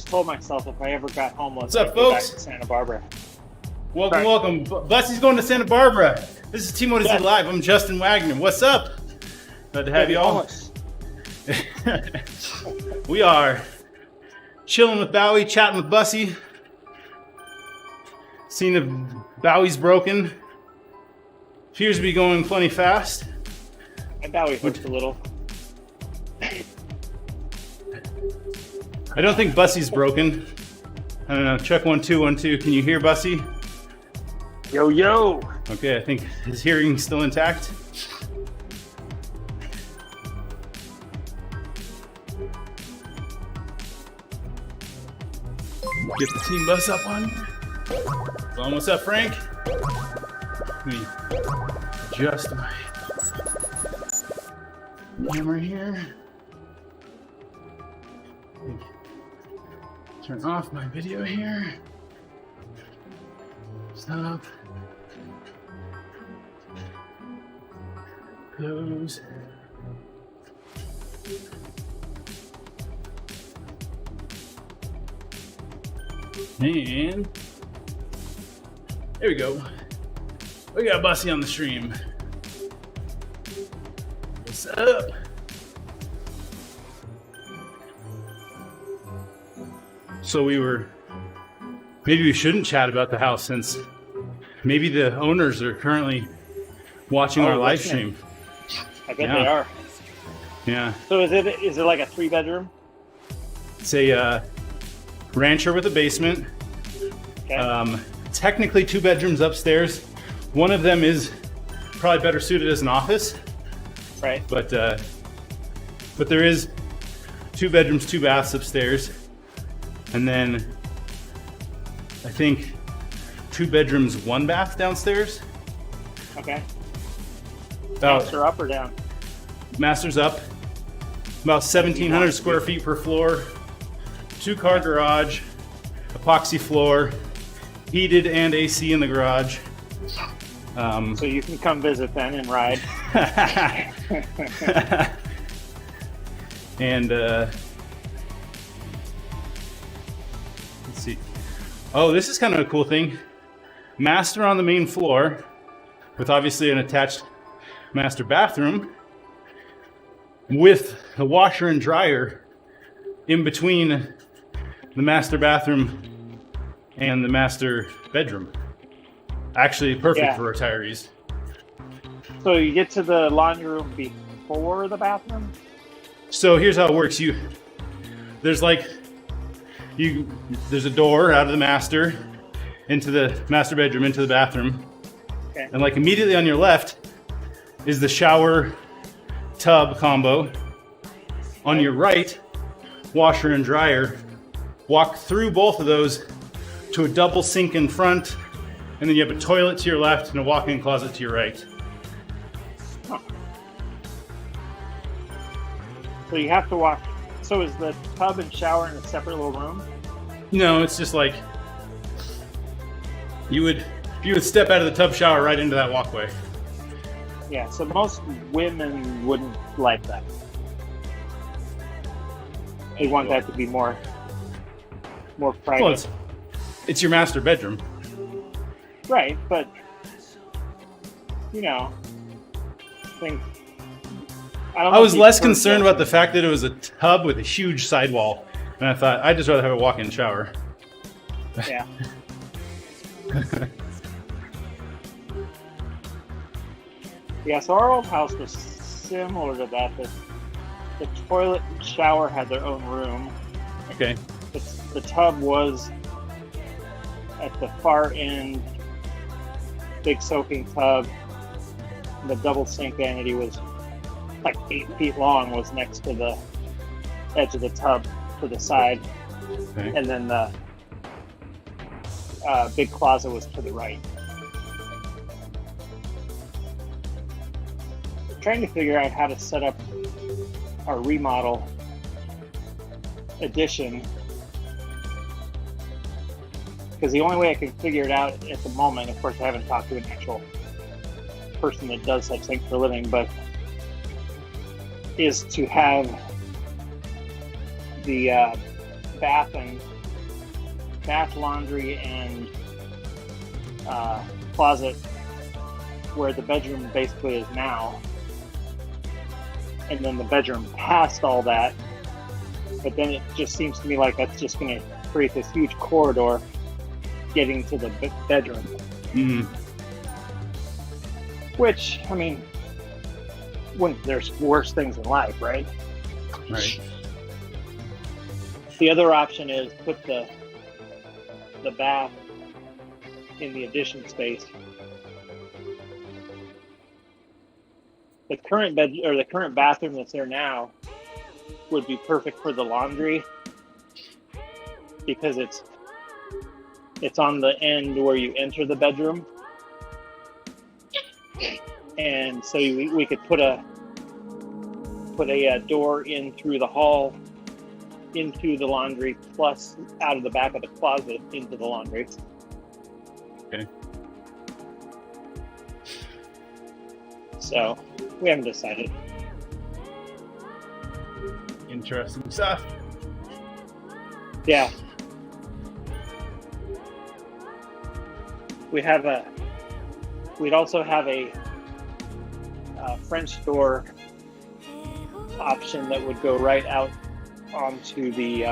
told myself if I ever got homeless, What's up, I'd go back folks? to Santa Barbara. Welcome, Sorry. welcome. Bussy's going to Santa Barbara. This is TeamODZ Yeah. Live. I'm Justin Wagner. What's up? Glad to have you all. Homeless. We are chilling with Bowie, chatting with Bussy. Seeing if Bowie's broken. Appears to be going plenty fast. My Bowie hurts a little. I don't think Bussy's broken. I don't know. Check 1 2 1 2. Can you hear Bussy? Yo, yo. Okay, I think his hearing's still intact. Get the team bus up on. What's up, Frank? Let me adjust my camera here. Turn off my video here. Stop. Close. And there we go. We got Bussy on the stream. What's up? So maybe we shouldn't chat about the house since maybe the owners are currently watching our live listening. stream. I bet Yeah. they are. Yeah. So is it like a 3-bedroom? It's a rancher with a basement. Okay. Technically 2 bedrooms upstairs. One of them is probably better suited as an office, Right. but there is 2 bedrooms, 2 baths upstairs, and then I think 2 bedrooms, 1 bath downstairs. Okay. About Master up or down? master's up, about 1,700 square feet per floor, 2-car garage, epoxy floor, heated and AC in the garage. So you can come visit then and ride. And let's see. Oh, this is kind of a cool thing. Master on the main floor, with obviously an attached master bathroom, with a washer and dryer in between the master bathroom and the master bedroom. Actually, perfect Yeah. for retirees. So you get to the laundry room before the bathroom? So here's how it works. There's a door out of the master into the master bedroom, into the bathroom. Okay. And like immediately on your left is the shower tub combo. On your right, washer and dryer. Walk through both of those to a double sink in front, and then you have a toilet to your left and a walk-in closet to your right. So you have to walk. So is the tub and shower in a separate little room? No, it's just like you would step out of the tub shower right into that walkway. Yeah. So most women wouldn't like that. They want that to be more private. Well, it's your master bedroom. Right, but I think I was less concerned about the fact that it was a tub with a huge sidewall, and I thought I'd just rather have a walk-in shower. Yeah. Yeah, so our old house was similar to that. The toilet and shower had their own room. Okay. The tub was at the far end, big soaking tub. The double sink vanity was like 8 feet long, was next to the edge of the tub to the side. Okay. And then the big closet was to the right. Trying to figure out how to set up our remodel addition, because the only way I can figure it out at the moment, of course I haven't talked to an actual person that does such things for a living, but is to have the bath and bath, laundry, and closet where the bedroom basically is now, and then the bedroom past all that. But then it just seems to me like that's just going to create this huge corridor getting to the bedroom. Mm-hmm. Which, I mean, when there's worse things in life, right? Right. The other option is put the bath in the addition space. The current bed or the current bathroom that's there now would be perfect for the laundry because it's on the end where you enter the bedroom, and so we could put a door in through the hall into the laundry, plus out of the back of the closet into the laundry. Okay. So we haven't decided. Interesting stuff. Yeah. We'd also have a French door option that would go right out onto the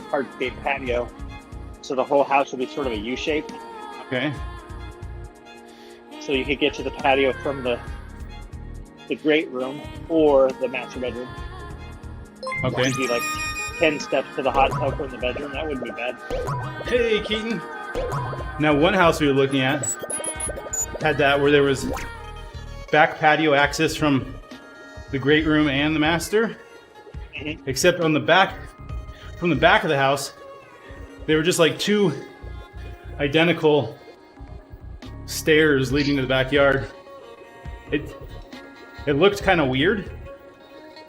hardscape patio. So the whole house would be sort of a U-shape. Okay. So you could get to the patio from the great room or the master bedroom. Okay. It'd be like 10 steps to the hot tub from the bedroom. That wouldn't be bad. Hey, Keaton. Now, one house we were looking at had that where there was back patio access from the great room and the master. Mm-hmm. Except on the back, from the back of the house, they were just like two identical stairs leading to the backyard. It looked kind of weird,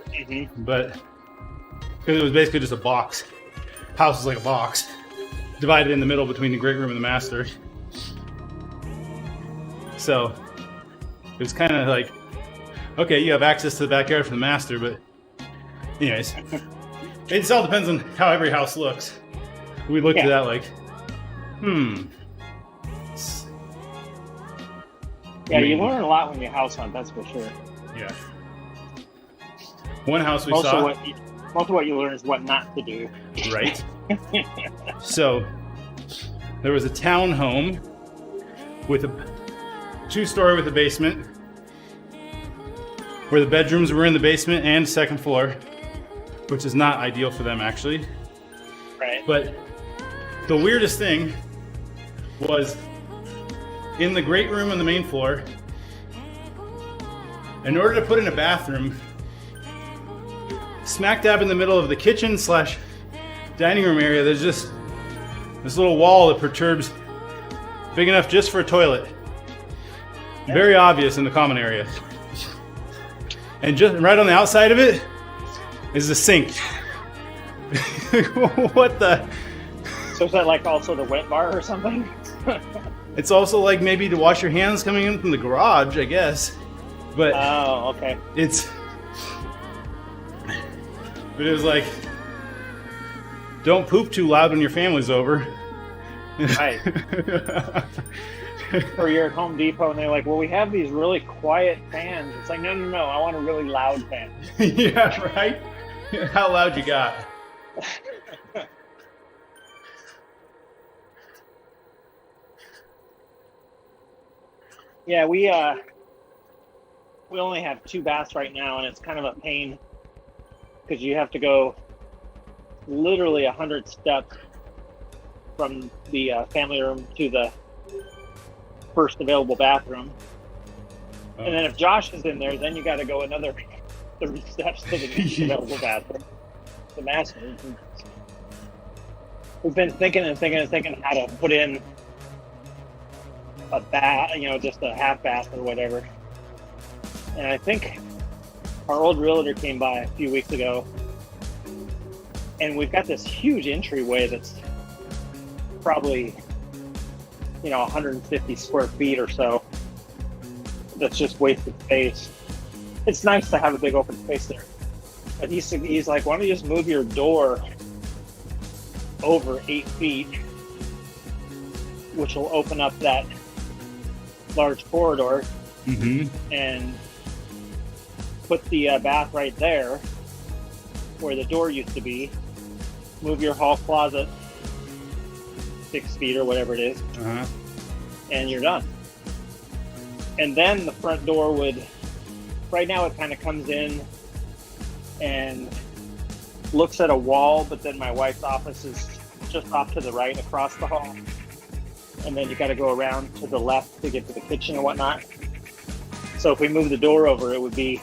mm-hmm. but because it was basically just a box. House was like a box, divided in the middle between the great room and the master. So it was kind of like, okay, you have access to the backyard from the master, but anyways, it just all depends on how every house looks. We looked at that like, Yeah, you learn a lot when you house hunt, that's for sure. Yeah. One house we most saw. Most of what you learn is what not to do. Right. So there was a townhome with a 2-story with a basement, where the bedrooms were in the basement and second floor, which is not ideal for them actually. Right. But the weirdest thing was in the great room on the main floor, in order to put in a bathroom, smack dab in the middle of the kitchen / dining room area, there's just this little wall that protrudes big enough just for a toilet. Very obvious in the common area. And just right on the outside of it is the sink. What the? So is that like also the wet bar or something? It's also like maybe to wash your hands coming in from the garage, I guess. But oh, okay. But it was like, don't poop too loud when your family's over. Right. Or you're at Home Depot and they're like, well, we have these really quiet fans. It's like, no, I want a really loud fan. Yeah, right? How loud you got? Yeah, we only have 2 baths right now, and it's kind of a pain because you have to go literally 100 steps from the family room to the first available bathroom. Oh. And then if Josh is in there, then you got to go another 30 steps to the next available bathroom, the master. We've been thinking how to put in a bath, just a half bath or whatever. And I think our old realtor came by a few weeks ago, and we've got this huge entryway that's probably 150 square feet or so. That's just wasted space. It's nice to have a big open space there, but he's like, why don't you just move your door over 8 feet which will open up that large corridor Mm-hmm. and put the bath right there where the door used to be. Move your hall closet 6 feet or whatever it is, Uh-huh. and you're done. And then the front door would, right now it kind of comes in and looks at a wall, but then my wife's office is just off to the right across the hall. And then you got to go around to the left to get to the kitchen and whatnot. So if we move the door over, it would be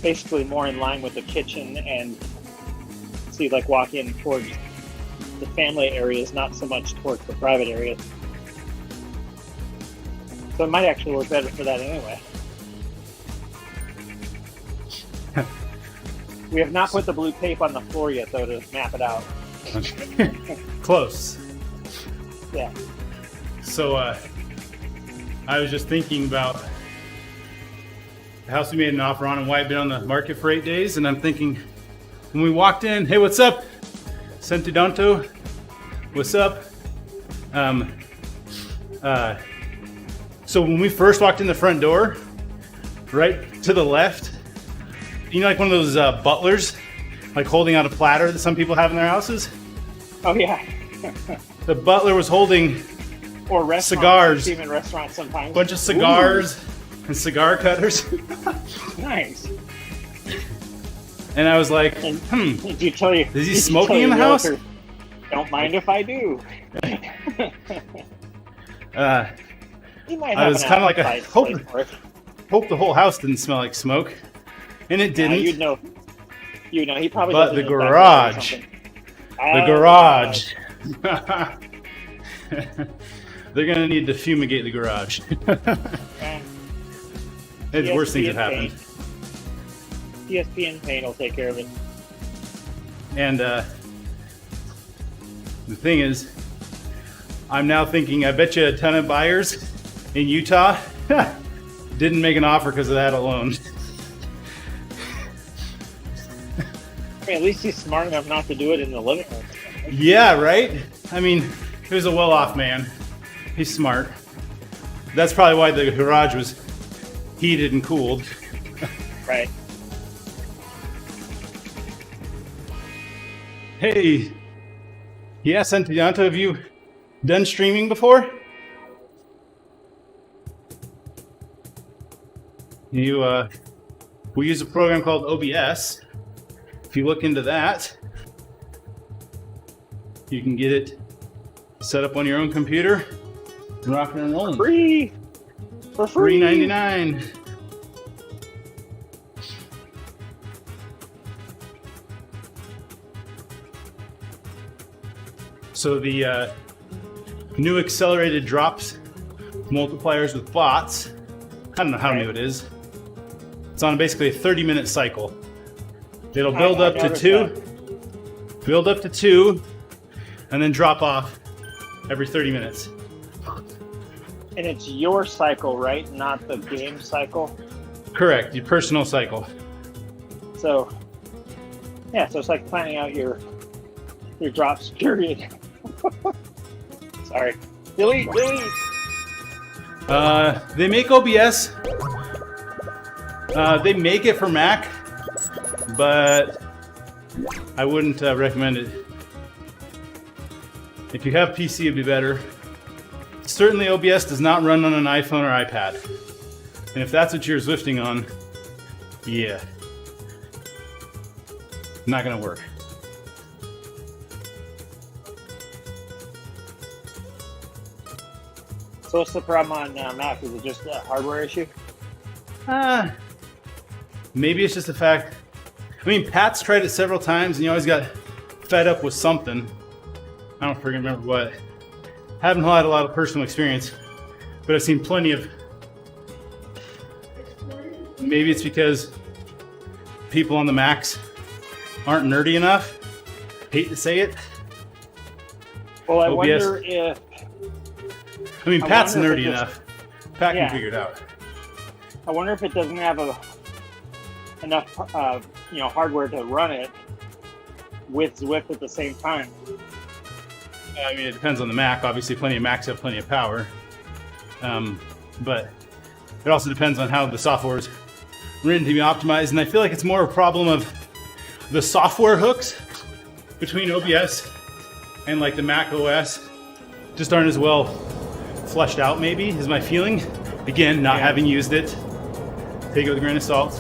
basically more in line with the kitchen, and so you'd like walk in towards the family areas, not so much towards the private areas. So it might actually work better for that anyway. We have not put the blue tape on the floor yet, though, to map it out. Close. Yeah. So I was just thinking about the house we made an offer on and why it'd been on the market for 8 days, and I'm thinking when we walked in, hey, what's up? Sentidanto, what's up? So when we first walked in the front door, right to the left, you know, like one of those butlers, like holding out a platter that some people have in their houses? Oh, yeah. The butler was holding Or restaurants. Cigars. I've seen in restaurants sometimes. a bunch of cigars and cigar cutters. Nice. And I was like, And did you tell you? Is he did you smoking tell in your the house? realtor, Don't mind if I do. He might have I was an kind of like, I appetite for it. hope the whole house didn't smell like smoke. And it Yeah, didn't. you'd know. You know, he probably. But does the it in his garage. backyard or something. The garage. They're going to need to fumigate the garage. It's worse things have happened. ESPN paint will take care of it. And the thing is, I'm now thinking, I bet you a ton of buyers in Utah didn't make an offer because of that alone. I mean, at least he's smart enough not to do it in the living room. Yeah, right? I mean, he was a well-off man. He's smart. That's probably why the garage was heated and cooled. Right. Hey, yeah, Santianto, have you done streaming before? We use a program called OBS. If you look into that, you can get it set up on your own computer and rocking and rolling. Free. For free. $3.99. So the new accelerated drops multipliers with bots, I don't know how new it is. It's on basically a 30-minute cycle. It'll build up to two, and then drop off every 30 minutes. And it's your cycle, right? Not the game cycle. Correct, your personal cycle. So, yeah, so it's like planning out your drops, period. Sorry. Delete. They make OBS. They make it for Mac, but I wouldn't recommend it. If you have PC, it'd be better. Certainly, OBS does not run on an iPhone or iPad. And if that's what you're Zwifting on, yeah, not gonna work. So what's the problem on Mac? Is it just a hardware issue? Maybe it's just the fact. I mean, Pat's tried it several times, and he always got fed up with something. I don't freaking remember what. Haven't had a lot of personal experience, but I've seen plenty of. Maybe it's because people on the Macs aren't nerdy enough. Hate to say it. Well, I OBS. wonder if. I mean, Pat's wonder if nerdy it just- enough. Pat Yeah. can figure it out. I wonder if it doesn't have enough, hardware to run it with Zwift at the same time. I mean, it depends on the Mac. Obviously, plenty of Macs have plenty of power. But it also depends on how the software is written to be optimized. And I feel like it's more a problem of the software hooks between OBS and like the Mac OS just aren't as well fleshed out, maybe, is my feeling. Again, not having used it. Take it with a grain of salt.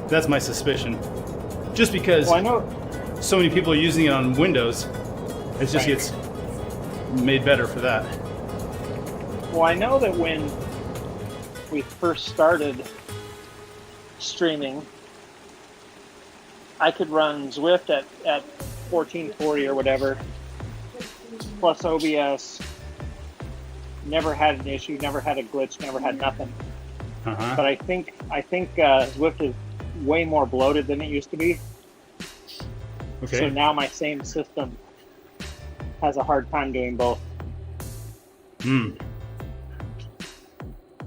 That's my suspicion. Just because Well, I know. so many people are using it on Windows, it just gets made better for that. Well, I know that when we first started streaming, I could run Zwift at 1440 or whatever, plus OBS. Never had an issue, never had a glitch, never had nothing. But I think Zwift is way more bloated than it used to be. Okay. So now my same system has a hard time doing both. And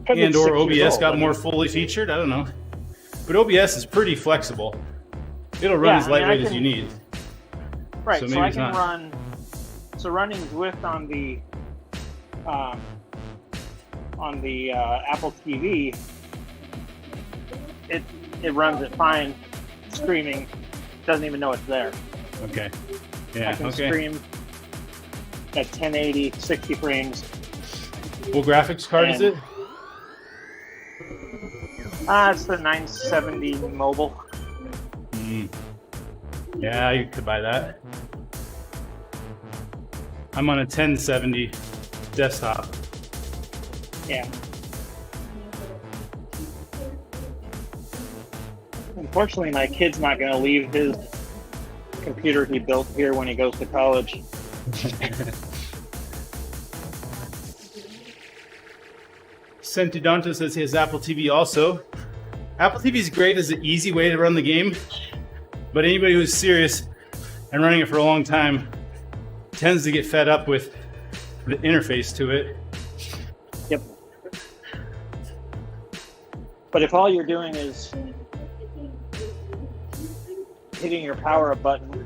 It's or 6 years OBS old, got I more mean. fully featured? I don't know. But OBS is pretty flexible. It'll run Yeah, as I mean, lightweight I as can- you need. Right, So so, maybe I it's can not. run. So running Zwift on the Apple TV, it runs it fine. Streaming, doesn't even know it's there. Okay. I Yeah, can okay. stream at 1080, 60 frames. What graphics card is And- it? It's the 970 mobile. Yeah, you could buy that. I'm on a 1070 desktop. Yeah. Unfortunately, my kid's not going to leave his computer he built here when he goes to college. Sentidonto says he has Apple TV also. Apple TV is great as an easy way to run the game, but anybody who's serious and running it for a long time tends to get fed up with the interface to it. Yep. But if all you're doing is hitting your power up button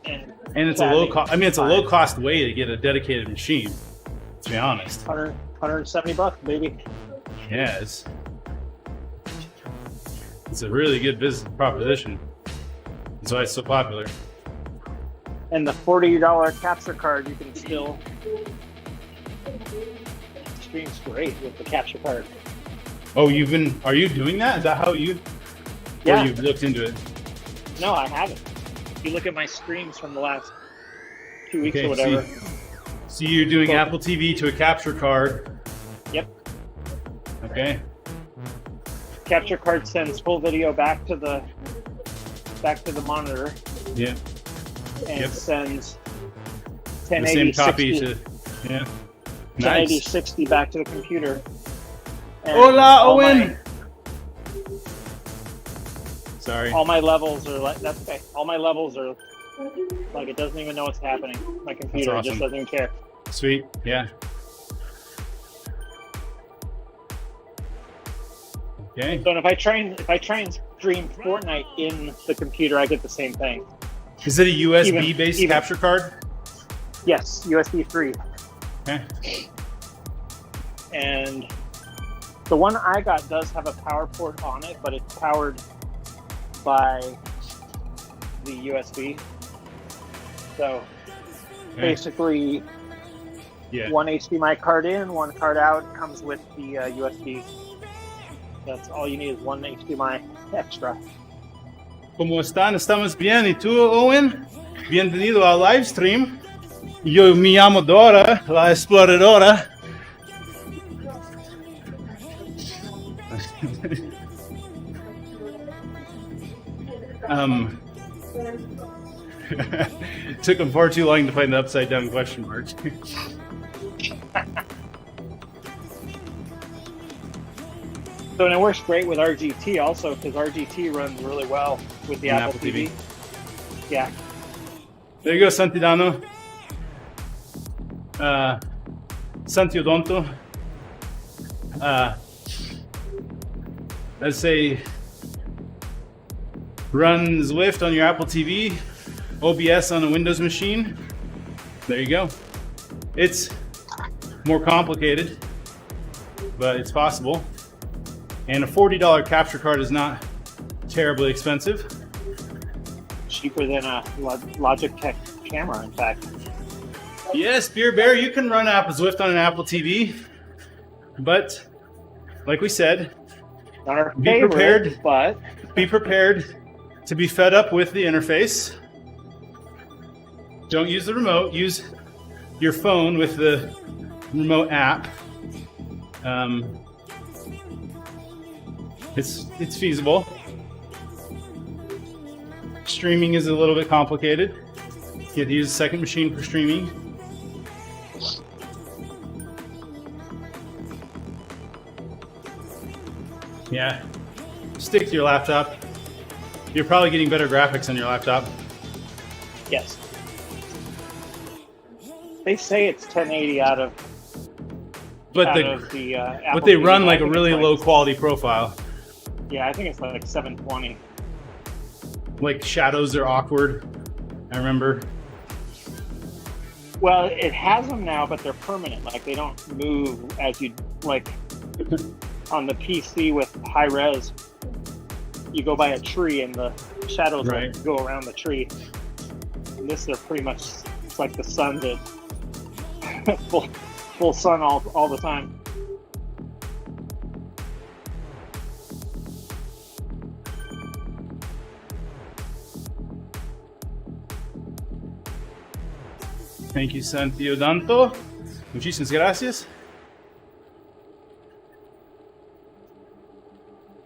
And it's a low cost. I mean, it's a low cost way to get a dedicated machine. To be honest. 170 bucks, baby. Yeah, it's a really good business proposition. That's why it's so popular. And the $40 capture card, you can still streams great with the capture card. Oh, are you doing that? Is that how you? Yeah. Or you've looked into it? No, I haven't. If you look at my streams from the last 2 weeks Okay, or whatever. So you're doing Apple TV to a capture card. Yep. Okay. Capture card sends full video back to the monitor Yeah. and Yep. sends The 1080 same copy 60, to. Yeah. 1080 Nice. 60 back to the computer. And Hola, all Owen. Sorry. all my levels are like, that's okay. All my levels are like, it doesn't even know what's happening. My computer That's just awesome. doesn't even care. Sweet. Yeah. Okay. So if I try and stream Fortnite in the computer, I get the same thing. Is it a USB based even- capture card? Yes, USB 3. Okay. And the one I got does have a power port on it, but it's powered by the USB. So basically, Yeah. one HDMI card in, one card out, comes with the USB. That's all you need is one HDMI extra. ¿Cómo están? Estamos bien. ¿Y tú, Owen? Bienvenido al live stream. Yo me llamo Dora, la exploradora. Took him far too long to find the upside down question mark. So and it works great with RGT also, because RGT runs really well with the On Apple TV. Yeah. There you go, Santidano. Santiodonto. Let's say run Zwift on your Apple TV OBS on a Windows machine. There you go. It's more complicated, but it's possible. And a $40 capture card is not terribly expensive. Cheaper than a Logitech camera, in fact. Yes, Beer Bear, you can run Apple Zwift on an Apple TV, but like we said, Not our be favorite, prepared. but Be prepared to be fed up with the interface. Don't use the remote. Use your phone with the remote app. It's feasible. Streaming is a little bit complicated. You have to use a second machine for streaming. Yeah, stick to your laptop. You're probably getting better graphics on your laptop. yes. They say it's 1080 out of But the Apple they TV. run I like a think really it's low quality profile. Yeah, I think it's like 720. Like shadows are awkward. I remember. Well, it has them now, but they're permanent. Like they don't move as you like on the PC with high res. You go by a tree and the shadows Right. will go around the tree. And this, they're pretty much, it's like the sun did. full sun all the time. Thank you, Santiago Danto. Muchísimas gracias.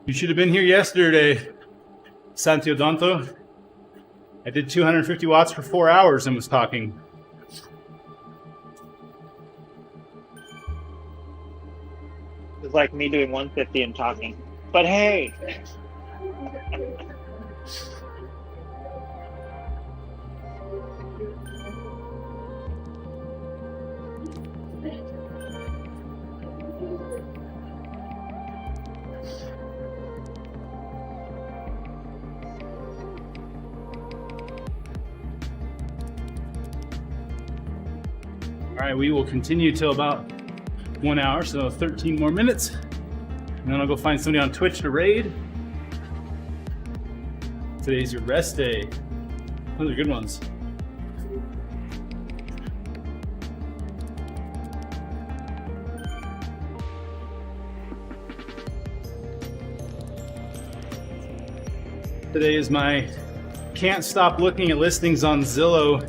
You should have been here yesterday, Santiago Danto. I did 250 watts for 4 hours and was talking. It's like me doing 150 and talking. But hey, All right, we will continue till about 1 hour, so 13 more minutes. And then I'll go find somebody on Twitch to raid. Today's your rest day. Those are good ones. Today is my can't stop looking at listings on Zillow,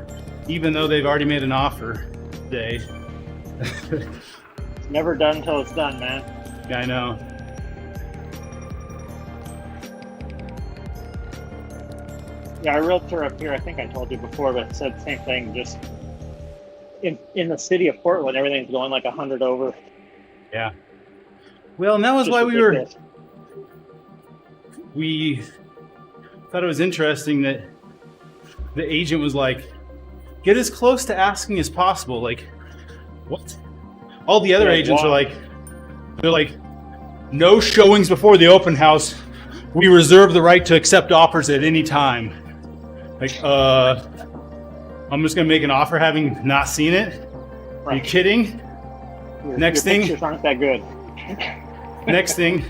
even though they've already made an offer day. it's never done till it's done, man. Yeah, I know. Yeah, a realtor up here, I think I told you before, but said the same thing. Just in the city of Portland, everything's going like 100 over. Yeah. Well, and that was Just why ridiculous. we thought it was interesting that the agent was like, get as close to asking as possible. Like, what? All the other Yeah, agents wow. are they're like, no showings before the open house. We reserve the right to accept offers at any time. Like, I'm just gonna make an offer having not seen it. Are you Right. kidding? Next Your thing- pictures aren't that good. Next thing,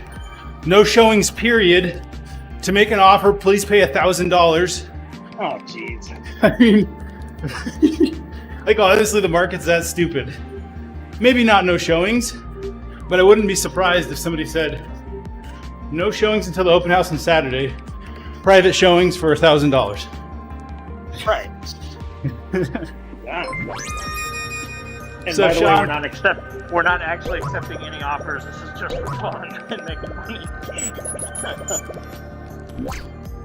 no showings period. To make an offer, please pay $1,000. Oh, jeez. I mean, like honestly, the market's that stupid. Maybe not no showings, but I wouldn't be surprised if somebody said, no showings until the open house on Saturday. Private showings for $1,000. Right. Yeah. And So, by the way, Sean- we're not actually accepting any offers. This is just for fun and making money.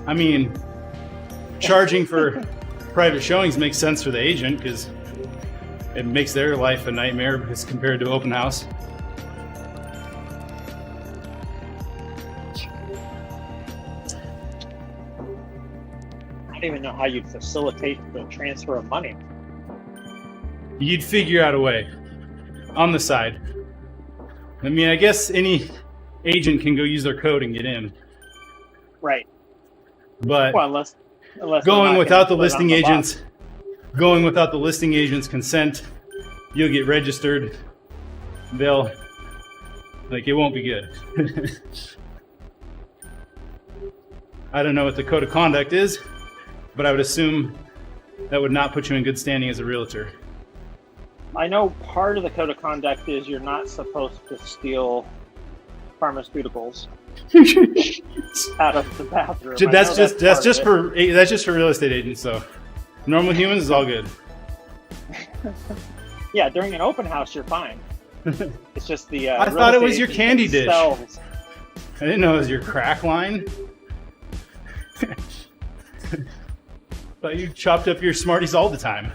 I mean, charging for private showings makes sense for the agent because it makes their life a nightmare as compared to open house. I don't even know how you'd facilitate the transfer of money. You'd figure out a way on the side. I mean, I guess any agent can go use their code and get in, Right. but Well, Unless going they're not without the gonna put it on listing the box. agents, going without the listing agent's consent, you'll get registered. They'll, like, it won't be good. I don't know what the code of conduct is, but I would assume that would not put you in good standing as a realtor. I know part of the code of conduct is you're not supposed to steal pharmaceuticals out of the bathroom. That's just for real estate agents. So normal humans is all good. Yeah, during an open house you're fine. It's just the. I thought it was your candy dish. Themselves. I didn't know it was your crack line. Thought you chopped up your Smarties all the time.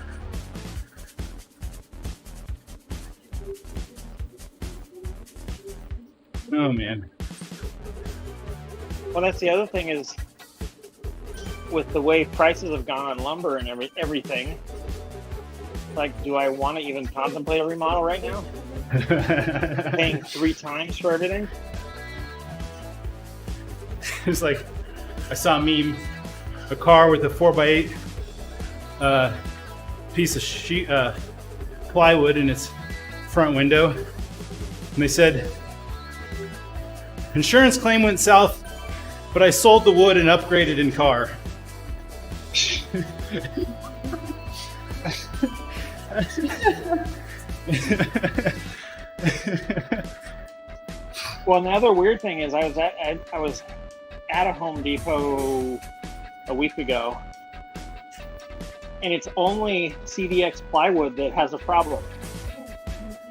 Oh man. Well, that's the other thing is, with the way prices have gone on lumber and everything, like, do I want to even contemplate a remodel right now? Paying 3 times for everything? It's like, I saw a meme, a car with a 4x8 piece of sheet, plywood in its front window. And they said, insurance claim went south, but I sold the wood and upgraded in car. Well, another weird thing is I was at a Home Depot a week ago, and it's only CDX plywood that has a problem.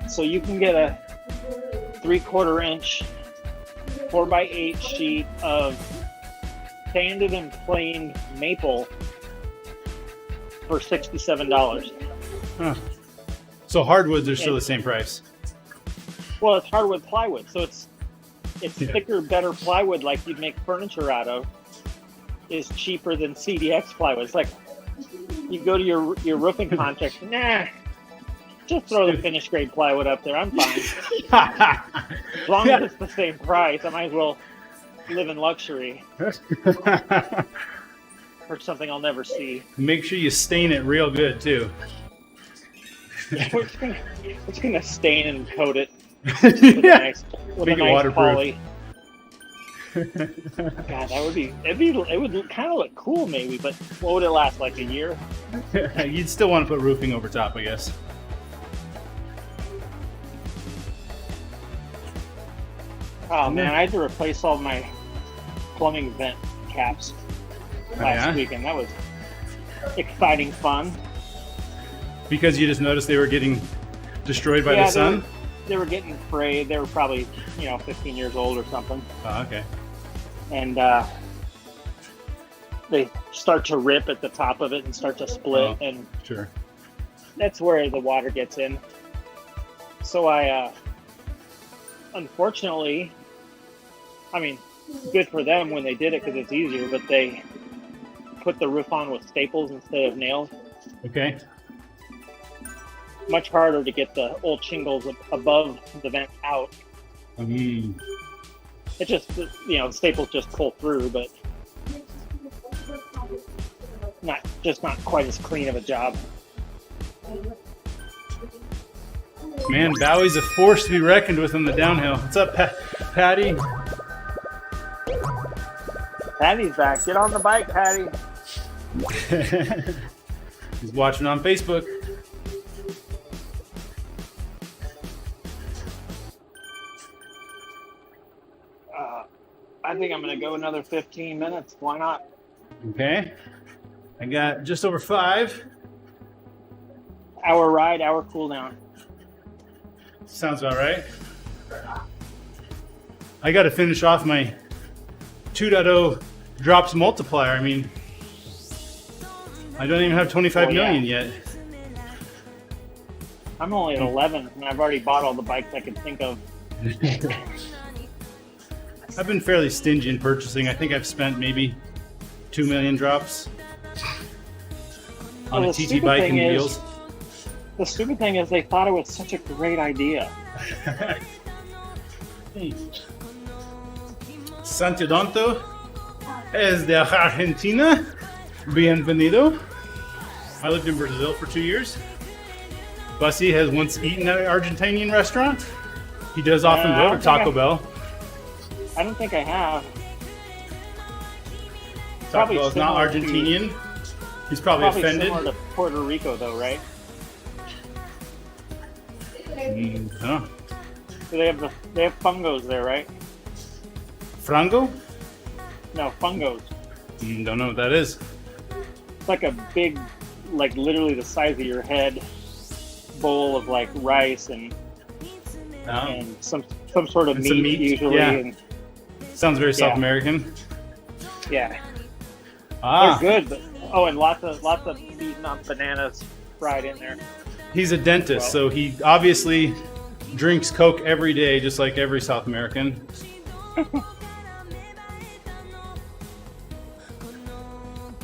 So you can get a 3/4 inch 4x8 sheet of sanded and planed maple for $67. Huh. So hardwoods are still the same price. Well, it's hardwood plywood, so it's thicker, better plywood, like you'd make furniture out of, is cheaper than CDX plywood. It's like you go to your roofing contractor, nah, just throw the finished grade plywood up there. I'm fine. As long as it's the same price, I might as well live in luxury for something I'll never see. Make sure you stain it real good too. Yeah, we're just gonna stain and coat it with a nice waterproof. poly. God, it would kind of look cool maybe, but what would it last, like a year? You'd still want to put roofing over top, I guess. Oh man, I had to replace all my plumbing vent caps last weekend. That was exciting fun. Because you just noticed they were getting destroyed by the sun? They were getting frayed. They were probably, 15 years old or something. Oh, okay. And they start to rip at the top of it and start to split. And sure. That's where the water gets in. So I, unfortunately, I mean, good for them when they did it because it's easier, but they put the roof on with staples instead of nails. Okay. Much harder to get the old shingles above the vent out. Mm. It just, staples just pull through, but not quite as clean of a job. Man, Bowie's a force to be reckoned with in the downhill. What's up, Patty? Patty's back. Get on the bike, Patty. He's watching on Facebook. I think I'm going to go another 15 minutes. Why not? Okay. I got just over 5. Hour ride, hour cool down. Sounds about right. I got to finish off my 2.0 drops multiplier. I mean, I don't even have 25 million yet. I'm only at 11, and I've already bought all the bikes I could think of. I've been fairly stingy in purchasing. I think I've spent maybe 2 million drops on a TT bike and wheels. The stupid thing is they thought it was such a great idea. Santiodonto es de Argentina. Bienvenido. I lived in Brazil for 2 years. Bussy has once eaten at an Argentinian restaurant. He does often go to Taco Bell. I don't think I have. Taco Bell is not Argentinian. He's probably offended. Similar to Puerto Rico, though, right? No. So they have fungos there, right? Frango? No, fungos. Don't know what that is. It's like a big, like literally the size of your head bowl of like rice and some sort of meat usually. Yeah. And, sounds very South American. Yeah. Ah. They're good, but and lots of beaten up bananas fried in there. He's a dentist, so he obviously drinks Coke every day, just like every South American.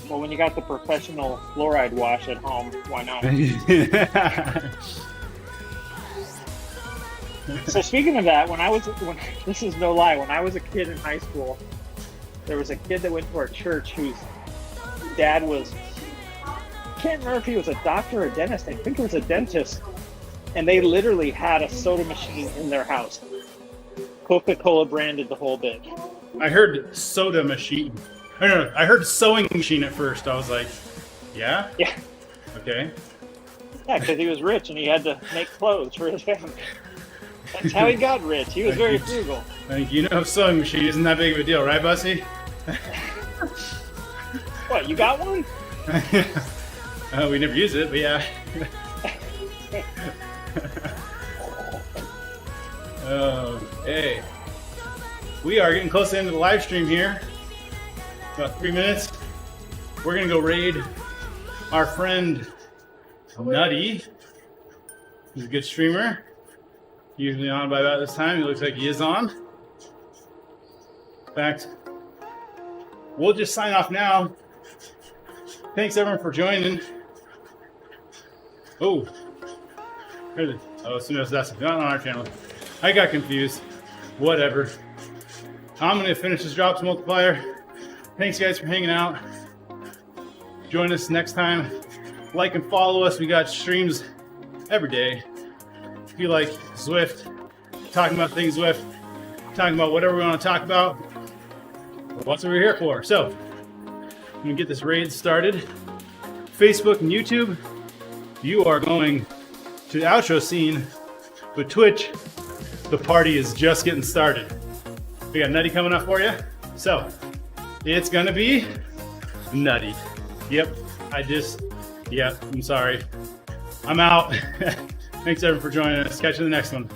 Well, when you got the professional fluoride wash at home, why not? So speaking of that, this is no lie, when I was a kid in high school, there was a kid that went to our church whose dad was, I can't remember if he was a doctor or a dentist. I think it was a dentist. And they literally had a soda machine in their house. Coca-Cola branded the whole bit. I heard soda machine. No, I heard sewing machine at first. I was like, yeah? Yeah. Okay. Yeah, because he was rich and he had to make clothes for his family. That's how he got rich. He was very frugal. You know, sewing machine isn't that big of a deal, right, Bussy? What, you got one? We never use it, but yeah. Okay. We are getting close to the end of the live stream here. About 3 minutes. We're gonna go raid our friend Nutty. He's a good streamer. Usually on by about this time. He looks like he is on. In fact, we'll just sign off now. Thanks everyone for joining. Oh, so that's not on our channel. I got confused. Whatever. I'm gonna finish this drops multiplier. Thanks guys for hanging out. Join us next time. Like and follow us. We got streams every day. If you like Zwift, talking about things Zwift, talking about whatever we want to talk about, what's what we're here for. So, I'm gonna get this raid started. Facebook and YouTube, you are going to the outro scene. With Twitch, the party is just getting started. We got Nutty coming up for you. So, it's gonna be nutty. Yep, I'm sorry. I'm out. Thanks everyone for joining us. Catch you in the next one.